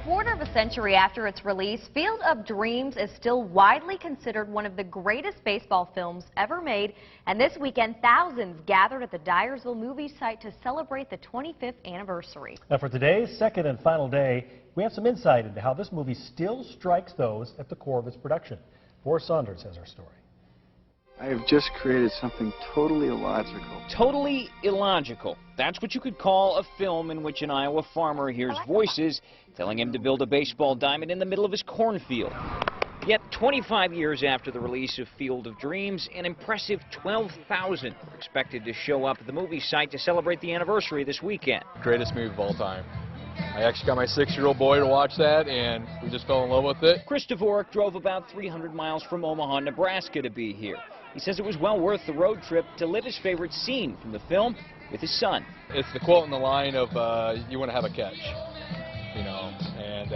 quarter of a century after its release, Field of Dreams is still widely considered one of the greatest baseball films ever made. And this weekend, thousands gathered at the Dyersville movie site to celebrate the 25th anniversary. Now, for today's second and final day, we have some insight into how this movie still strikes those at the core of its production. Forrest Saunders has our story. I have just created something totally illogical. Totally illogical. That's what you could call a film in which an Iowa farmer hears voices telling him to build a baseball diamond in the middle of his cornfield. Yet 25 years after the release of Field of Dreams, an impressive 12,000 are expected to show up at the movie site to celebrate the anniversary this weekend. Greatest movie of all time. I actually got my 6-year-old boy to watch that, and we just fell in love with it. Chris Dvorak drove about 300 miles from Omaha, Nebraska to be here. He says it was well worth the road trip to live his favorite scene from the film with his son. It's the quote in the line of, you want to have a catch, you know, and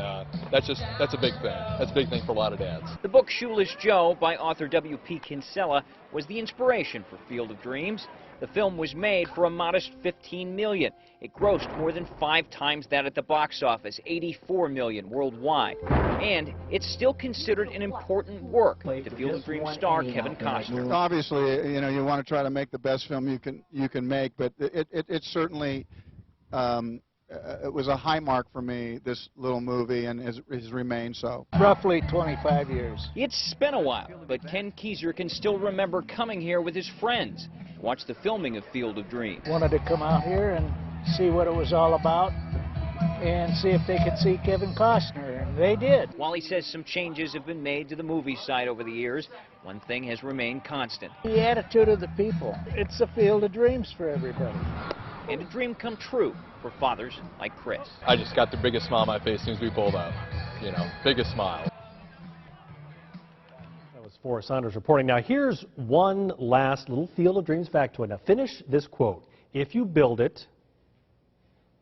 that's a big thing. That's a big thing for a lot of dads. The book Shoeless Joe by author W.P. Kinsella was the inspiration for Field of Dreams. The film was made for a modest $15 million. It grossed more than 5 times that at the box office, $84 million worldwide. And it's still considered an important work to Field of Dreams star Kevin Costner. Obviously, you know, you want to try to make the best film you can make, but it certainly it was a high mark for me, this little movie, and has remained so. Roughly 25 years. It's been a while, but Ken Keyser can still remember coming here with his friends to watch the filming of Field of Dreams. Wanted to come out here and see what it was all about and see if they could see Kevin Costner, and they did. While he says some changes have been made to the movie site over the years, one thing has remained constant. The attitude of the people. It's a Field of Dreams for everybody. And a dream come true for fathers like Chris. I just got the biggest smile on my face as soon as we pulled out. You know, biggest smile. That was Forrest Saunders reporting. Now, here's one last little Field of Dreams factoid. Now, finish this quote. If you build it...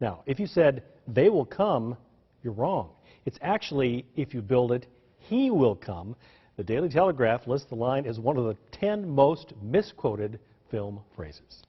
Now, if you said, they will come, you're wrong. It's actually, if you build it, he will come. The Daily Telegraph lists the line as one of the 10 most misquoted film phrases.